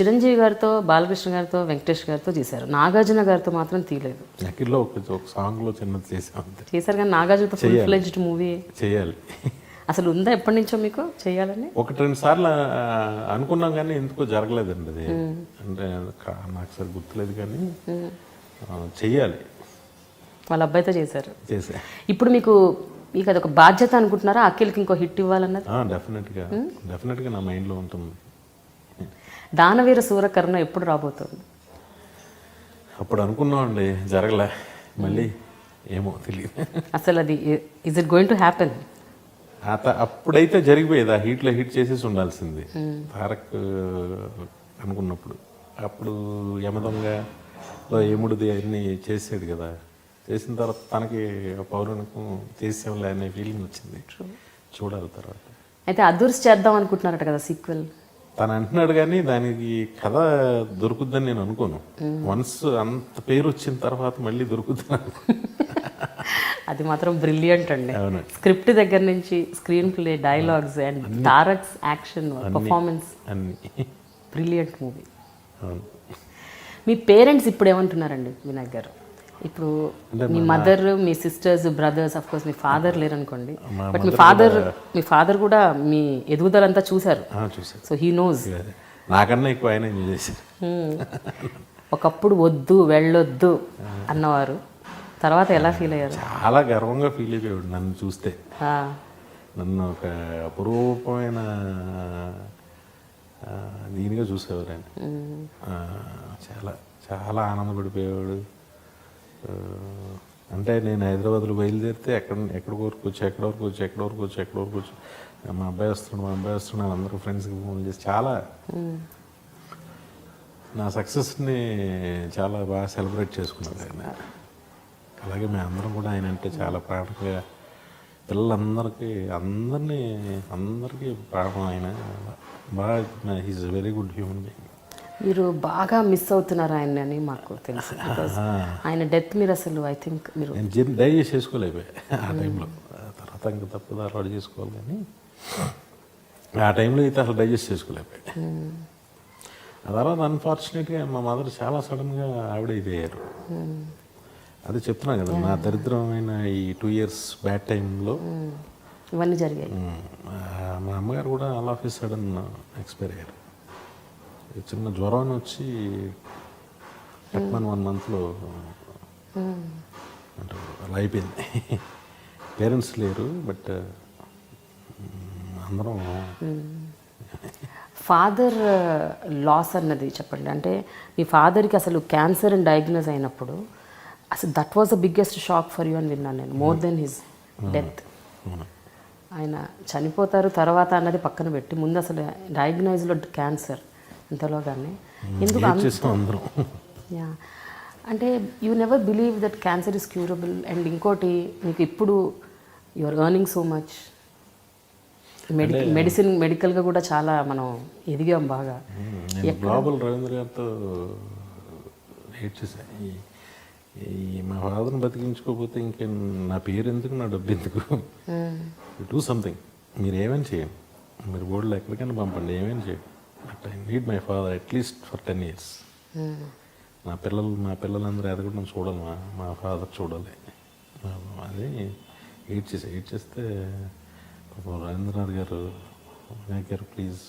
చిరంజీవి గారితో, బాలకృష్ణ గారితో, వెంకటేష్ గారితో చేశారు. నాగార్జున గారితో మాత్రం తీయలేదు. అఖిల్లో ఒక సాంగ్లో చిన్నది చేసాం చేశారు కానీ నాగార్జునతో ఫుల్ ఫ్లెడ్జ్డ్ మూవీ చేయాలి. అసలు ఉందా ఎప్పటి నుంచో మీకు చేయాలని? 1-2 సార్లు అనుకున్నాం కానీ ఎందుకో జరగలేదండి అది. అంటే నాకు సరి గుర్తులేదు కానీ చెయ్యాలి. వాళ్ళ అబ్బాయితో చేశారు. చేసా. ఇప్పుడు మీకు అదొక బాధ్యత అనుకుంటున్నారా అఖిల్కి ఇంకో హిట్ ఇవ్వాలన్నది? డెఫినెట్గా నా మైండ్లో ఉంటుంది. దానవీర సూరకర్ణ ఎప్పుడు రాబోతుంది? అప్పుడు అనుకున్నామండి, జరగలే. మళ్ళీ ఏమో తెలియదు అసలు అది is it going to happen? అప్పుడైతే జరిగిపోయేది. ఆ హీట్లో హిట్ చేసేసి ఉండాల్సింది తారక్ అనుకున్నప్పుడు. అప్పుడు యమదొంగలో ఏముడిది అన్నీ చేసాడు కదా. చేసిన తర్వాత తనకి పౌరాణికం చేసేవాళ్ళే అనే ఫీలింగ్ వచ్చింది. చూడాలి తర్వాత. అయితే అదూర్స్ చేద్దాం అనుకుంటున్నారట కదా సీక్వెల్? తను అంటున్నాడు కానీ దానికి కథ దొరుకుద్దని నేను అనుకోను. వన్స్ అంత పేరు వచ్చిన తర్వాత మళ్ళీ దొరుకుద్దని. అది మాత్రం బ్రిలియంట్ అండి. స్క్రిప్ట్ దగ్గర నుంచి screenplay, dialogues and Tarak's action performance brilliant movie. మీ పేరెంట్స్ ఇప్పుడు ఏమంటున్నారండి వినాయక్ గారు? ఇప్పుడు మీ మదర్, మీ సిస్టర్స్, బ్రదర్స్, అఫ్ కోర్స్ మీ ఫాదర్ లేరు అనుకోండి, బట్ మీ ఫాదర్ కూడా మీ ఎదుగుదలంతా చూశారు. So he knows. నాకన్నా ఎక్కువ ఆయన ఎంజాయ్ చేశారు. ఒకప్పుడు వద్దు వెళ్ళొద్దు అన్నవారు, తర్వాత ఎలా ఫీల్ అయ్యారు? చాలా గర్వంగా ఫీల్ అయిపోయాడు నన్ను చూస్తే. నన్ను ఒక అపురూపమైన దీనిగా చూసేవారు ఆయన. చాలా చాలా ఆనందపడిపోయేవాడు. అంటే నేను హైదరాబాద్లో బయలుదేరితే ఎక్కడి వరకు వచ్చి మా అబ్బాయి వస్తున్నాడు అందరూ ఫ్రెండ్స్కి ఫోన్ చేసి చాలా నా సక్సెస్ని చాలా బాగా సెలబ్రేట్ చేసుకున్నారు ఆయన. అలాగే మేము అందరం కూడా ఆయన అంటే చాలా ప్రాణంగా, పిల్లలందరికీ అందరికీ ప్రాణం ఆయన. బాగా he's very good human being. మీరు బాగా మిస్ అవుతున్నారు ఆయన అని మాకు తెలుసు. ఆయన డెత్ మీరు అసలు ఐ థింక్ మీరు డైజెస్ట్ చేసుకోలేకపోయా ఆ టైంలో. తర్వాత ఇంకా తప్పదు అలవాటు చేసుకోవాలి కానీ ఆ టైంలో అయితే అసలు డైజెస్ట్ చేసుకోలేకపోయా. ఆ తర్వాత అన్ఫార్చునేట్గా మా మదర్ చాలా సడన్గా ఆవిడ ఇదయ్యారు. అదే చెప్తున్నాను కదా, నా దరిద్రమైన ఈ 2 years బ్యాడ్ టైంలో ఇవన్నీ జరిగాయి. మా అమ్మగారు కూడా all of A sudden expire అయ్యారు. చిన్న జ్వరం వచ్చి 1 monthలో అంటే అలా అయిపోయింది. పేరెంట్స్ లేరు, బట్ అందరం. ఫాదర్ లాస్ అన్నది చెప్పండి. అంటే మీ ఫాదర్కి అసలు క్యాన్సర్ అని డయాగ్నోజ్ అయినప్పుడు అసలు that was the biggest shock for you అని విన్నాను నేను, మోర్ దెన్ హిజ్ డెత్. ఆయన చనిపోతారు తర్వాత అన్నది పక్కన పెట్టి, ముందు అసలు డయాగ్నోజ్లో క్యాన్సర్ ఇంతలోగానే ఎందుకు అందరూ. యా, అంటే you never believe that cancer is curable. And ఇంకోటి, మీకు ఇప్పుడు you are earning so much, మెడికల్గా కూడా చాలా మనం ఎదిగాం బాగా. గ్లోబల్ రవీంద్ర గారితో హెయిట్ చేశాను. మా ఫాదర్ని బతికించుకోకపోతే ఇంకే నా పేరు ఎందుకు, నా డబ్బు ఎందుకు? Do something. మీరు ఏమైనా చేయండి, మీరు బోర్డులో ఎక్కడికైనా పంపండి, ఏమైనా చేయండి. But I need my father at least for 10 years. మా పిల్లలందరూ ఎదగడం చూడాలి, మా ఫాదర్ చూడాలి. అది ఎయిట్ చేస్తే రవీంద్రనాథ్ గారు, వినాయక్ గారు, ప్లీజ్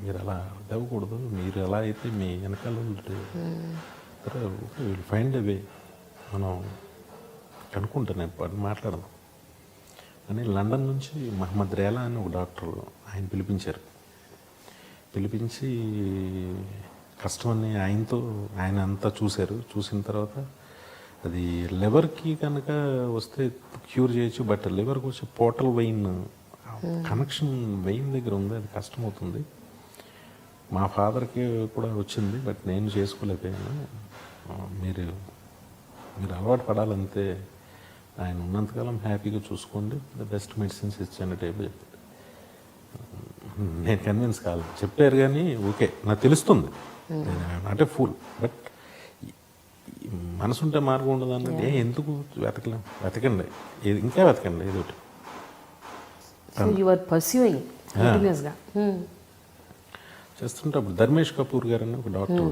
మీరు అలా ఇవ్వకూడదు, మీరు ఎలా అయితే మీ వెనకాల విల్ ఫైండ్ ఎ వే, మనం కనుక్కుంటా, నేను మాట్లాడదాం అని లండన్ నుంచి మహమ్మద్ రేలా అని ఒక డాక్టర్ ఆయన పిలిపించి కష్టమని ఆయన అంతా చూసిన తర్వాత అది లివర్కి కనుక వస్తే క్యూర్ చేయొచ్చు, బట్ లివర్కి వచ్చే పోర్టల్ వెయిన్ కనెక్షన్ వెయిన్ దగ్గర ఉంది, అది కష్టమవుతుంది. మా ఫాదర్కి కూడా వచ్చింది, బట్ నేను చేసుకోలేకపోయాను. మీరు అలవాటు పడాలంతే, ఆయన ఉన్నంతకాలం హ్యాపీగా చూసుకోండి, ద బెస్ట్ మెడిసిన్స్ ఇచ్చాను టేబుల్ చెప్పారు. నేను కన్విన్స్ కాదు, చెప్పారు కానీ ఓకే, నాకు తెలుస్తుంది అంటే ఫుల్, బట్ మనసు ఉంటే మార్గం ఉండదు అన్నది. ఎందుకు వెతకండి, ఇంకా వెతకండి ఏదో ఒకటి. చేస్తుంటే అప్పుడు ధర్మేష్ కపూర్ గారు అని ఒక డాక్టర్,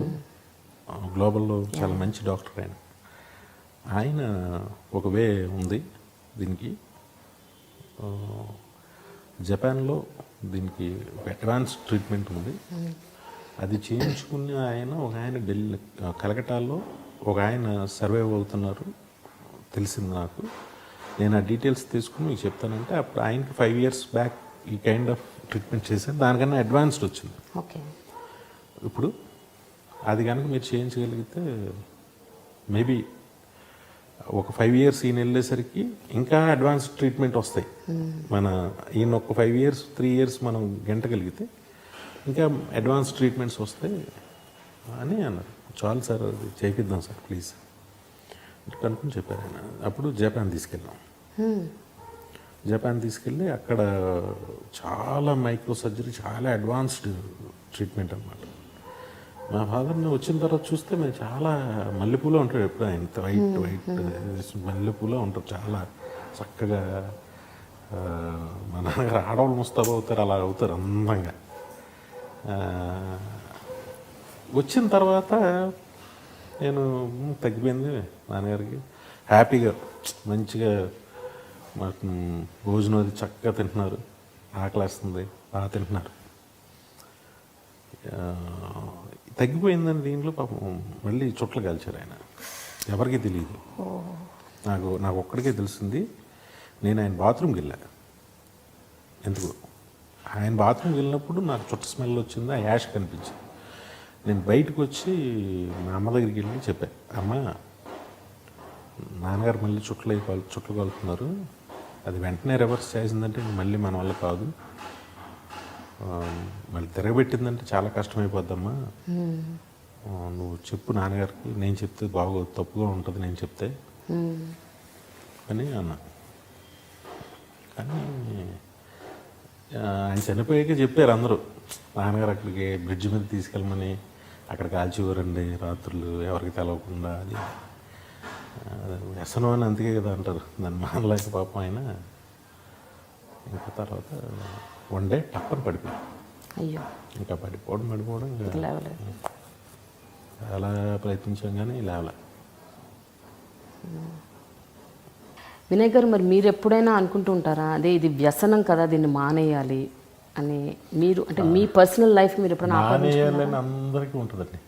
గ్లోబల్లో చాలా మంచి డాక్టర్ ఆయన ఒక వే ఉంది దీనికి. జపాన్లో దీనికి ఒక అడ్వాన్స్ ట్రీట్మెంట్ ఉంది. అది చేయించుకుని ఒక ఆయన ఢిల్లీ కలకటాలో ఒక ఆయన సర్వైవ్ అవుతున్నారు తెలిసింది నాకు. నేను ఆ డీటెయిల్స్ తీసుకుని మీకు చెప్తానంటే అప్పుడు ఆయనకి 5 years బ్యాక్ ఈ కైండ్ ఆఫ్ ట్రీట్మెంట్ చేశాను. దానికన్నా అడ్వాన్స్డ్ వచ్చింది. ఓకే. ఇప్పుడు అది కనుక మీరు చేయించగలిగితే మేబీ ఒక 5 years ఈయన వెళ్ళేసరికి ఇంకా అడ్వాన్స్డ్ ట్రీట్మెంట్ వస్తాయి. మన ఈయన ఒక 5 years 3 years మనం గంటగలిగితే ఇంకా అడ్వాన్స్ ట్రీట్మెంట్స్ వస్తాయి అని అన్నారు. చాలు సార్ అది చేపిద్దాం సార్ ప్లీజ్ కనుక్కొని చెప్పారు ఆయన. అప్పుడు జపాన్ తీసుకెళ్ళాం. జపాన్ తీసుకెళ్ళి అక్కడ చాలా మైక్రో సర్జరీ, చాలా అడ్వాన్స్డ్ ట్రీట్మెంట్ అన్నమాట. మా ఫాదర్ని వచ్చిన తర్వాత చూస్తే మేము చాలా మల్లెపూలో ఉంటాడు ఎప్పుడు ఆయన, వైట్ మల్లెపూలో ఉంటారు, చాలా చక్కగా. మా నాన్నగారు ఆడవాళ్ళు ముస్తాబు అవుతారు, అలా అవుతారు అందంగా. వచ్చిన తర్వాత నేను తగ్గిపోయింది నాన్నగారికి, హ్యాపీగా మంచిగా మాకు భోజనం అది చక్కగా తింటున్నారు, ఆకలేస్తుంది బాగా తింటున్నారు. తగ్గిపోయిందని దీంట్లో పాపం మళ్ళీ చుట్లు కాల్చారు ఆయన. ఎవరికీ తెలియదు, నాకు ఒక్కడికే తెలిసింది. నేను ఆయన బాత్రూమ్కి వెళ్ళా. ఎందుకు ఆయన బాత్రూమ్కి వెళ్ళినప్పుడు నాకు చుట్ట స్మెల్ వచ్చింది, ఆ యాష్ కనిపించింది. నేను బయటకు వచ్చి మా అమ్మ దగ్గరికి వెళ్ళి చెప్పాను, అమ్మ నాన్నగారు మళ్ళీ చుట్లు కాలుతున్నారు, అది వెంటనే రివర్స్ చేసిందంటే మళ్ళీ మన వల్ల కాదు, మళ్ళీ తిరగబెట్టిందంటే చాలా కష్టమైపోద్దమ్మా, నువ్వు చెప్పు నాన్నగారికి, నేను చెప్తే బాగోదు, తప్పుగా ఉంటుంది నేను చెప్తే అని అన్నా. కానీ ఆయన చనిపోయాక చెప్పారు అందరూ, నాన్నగారు అక్కడికి బ్రిడ్జ్ మీద తీసుకెళ్ళమని, అక్కడ కాల్చివరండి రాత్రులు ఎవరికి తెలవకుండా, అది వ్యసనం అని అంతకే కదా అంటారు, దాన్ని మానలేక పాపం ఆయన. ఇంకా తర్వాత వన్ డే టప్పని పడిపోయాడు. అయ్యో. ఇంకా పడిపోవడం చాలా ప్రయత్నించాం కానీ లేవలే. వినయ్ గారు, మరి మీరు ఎప్పుడైనా అనుకుంటూ ఉంటారా, అదే ఇది వ్యసనం కదా దీన్ని మానేయాలి అని? మీరు అంటే మీ పర్సనల్ లైఫ్ మీరు ఎప్పుడైనా మానేయాలని అందరికీ ఉంటుందండి.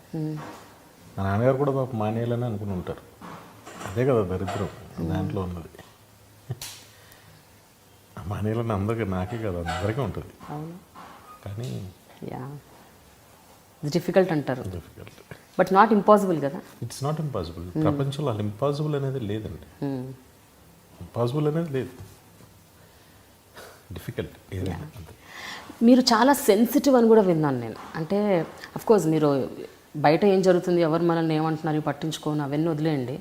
మా నాన్నగారు కూడా పాప మానేయాలని అనుకుని ఉంటారు. అదే కదా దరిద్రం దాంట్లో ఉన్నది. మానేయాలని అందరికీ, నాకే కదా అందరికీ ఉంటుంది. కానీ డిఫికల్ట్ అంటారు. డిఫికల్ట్ బట్ నాట్ ఇంపాసిబుల్ కదా. It's not impossible. ప్రపంచంలో అలా ఇంపాసిబుల్ అనేది లేదండి. ఇంపాసిబుల్ అనేది లేదు, డిఫికల్ట్ ఏదైనా. మీరు చాలా సెన్సిటివ్ అని కూడా విన్నాను నేను. అంటే అఫ్కోర్స్ మీరు బయట ఏం జరుగుతుంది, ఎవరు మనల్ని ఏమంటున్నారు పట్టించుకోను, అవన్నీ వదిలేయండి.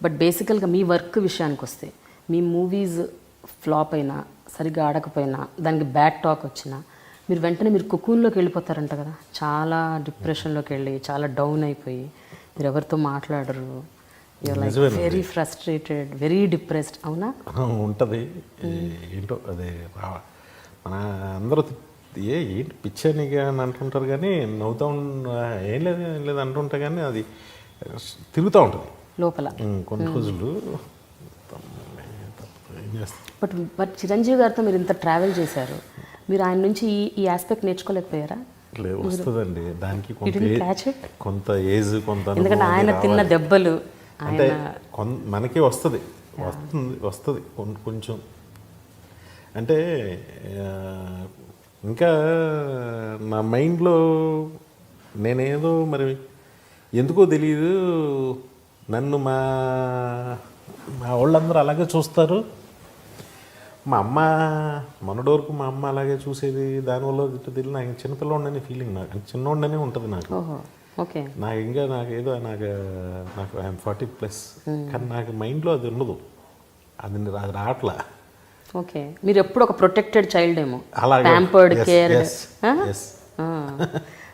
బట్ బేసికల్గా మీ వర్క్ విషయానికి వస్తే, మీ మూవీస్ ఫ్లాప్ అయినా, సరిగ్గా ఆడకపోయినా, దానికి బ్యాడ్ టాక్ వచ్చినా, మీరు వెంటనే మీరు కుకూన్లోకి వెళ్ళిపోతారంట కదా, చాలా డిప్రెషన్లోకి వెళ్ళి చాలా డౌన్ అయిపోయి మీరు ఎవరితో మాట్లాడరు, you're like very frustrated, very depressed. అవునా? ఉంటుంది. ఏంటో అదే మన అందరూ ఏంటి పిచ్చనిగా అని అంటుంటారు కానీ నవ్వుతూ ఏం లేదు అంటుంటా కానీ అది తిరుగుతూ ఉంటుంది లోపల కొన్ని రోజులు. బట్ చిరంజీవి గారితో మీరు ఇంత ట్రావెల్ చేశారు, మీరు ఆయన నుంచి ఈ ఆస్పెక్ట్ నేర్చుకోలేకపోయారా? లేదు, వస్తుందండి దానికి కొంత ఏజ్, కొంత ఎందుకంటే ఆయన తిన్న దెబ్బలు అంటే మనకి వస్తుంది కొంచెం. అంటే ఇంకా నా మైండ్లో నేనేదో మరి ఎందుకో తెలియదు, నన్ను మా వాళ్ళందరూ అలాగే చూస్తారు. మా అమ్మ మొన్నటి వరకు మా అమ్మ అలాగే చూసేది, దానివల్ల తెలియదు నాకు చిన్నపిల్లవాడిని ఫీలింగ్, నాకు చిన్నవాడినే ఉంటుంది నాకు. ఓకే. నాకు ఇంకా నాకు ఐఎమ్ 40+, కానీ నాకు మైండ్లో అది ఉండదు, అది రావట్లా. ఓకే. మీరు ఎప్పుడు ఒక ప్రొటెక్టెడ్ చైల్డ్ ఏమో, ప్యాంపర్డ్, కేర్డ్.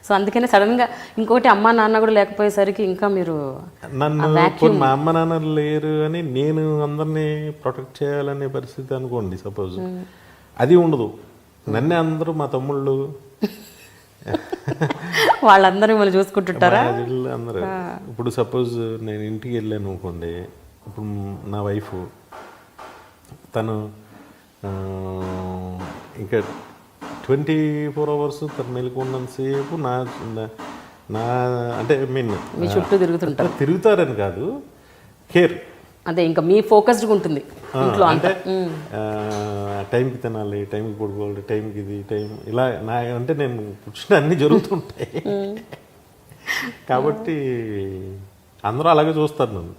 సో అందుకనే సడన్గా ఇంకొకటి అమ్మ నాన్న కూడా లేకపోయేసరికి ఇంకా మీరు నన్ను మా అమ్మ నాన్న లేరు అని నేను అందరినీ ప్రొటెక్ట్ చేయాలనే పరిస్థితి అనుకోండి సపోజ్, అది ఉండదు. నన్నే అందరూ మా తమ్ముళ్ళు వాళ్ళందరూ మిమ్మల్ని చూసుకుంటుంటారా? మా ఇల్లు అందరూ ఇప్పుడు సపోజ్ నేను ఇంటికి వెళ్ళాను అనుకోండి, ఇప్పుడు నా వైఫ్ తను ఇంకా 24 hours తను మెలుకున్నంతసేపు నా అంటే మీన్ మీ చుట్టూ తిరుగుతుంటారు. తిరుగుతారని కాదు, కేర్. అదే ఇంకా మీ ఫోకస్డ్గా ఉంటుంది ఇంట్లో. అంటే టైంకి తినాలి, టైంకి పడుకోవాలి, టైంకి ఇది టైం ఇలా నా అంటే నేను కూర్చుని అన్నీ జరుగుతుంటాయి కాబట్టి అందరూ అలాగే చూస్తారు నన్ను.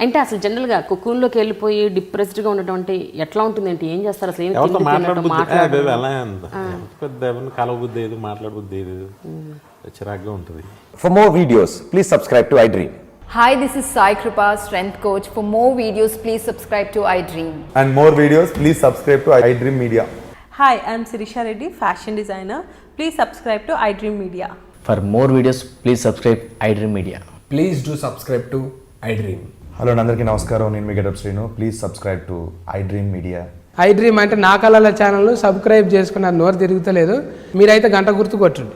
అంటే అసలు జనరల్గా కుక్కూన్లోకి వెళ్ళిపోయి డిప్రెస్డ్గా ఉండటం అంటే ఎట్లా ఉంటుంది అంటే ఏం చేస్తారు అసలు? ఏం ఎవరితో తిండి తినటం, మాట్లాడబుద్ధి అలా పెద్ద ఎవరిని కలవబుద్ధి ఏదో మాట్లాడబుద్ధి ఏదో చిరాగ్గా ఉంటుంది. For more videos, please subscribe to iDream. Hi, this is Sai Kripa, Strength Coach. For more videos, please subscribe to iDream. And more videos, please subscribe to iDream Media. Hi, I'm Sirisha Reddy, fashion designer. Please subscribe to iDream Media. For more videos, please subscribe iDream Media. Please do subscribe to iDream. Hello అందరికీ నమస్కారం, నేను మీ Getup Srinu. Please subscribe to iDream Media. iDream అంటే నా కళల channel subscribe చేసుకున్న నోరు తిరుగుతలేదు, మీరైతే గంట గుర్తు కొట్టండి.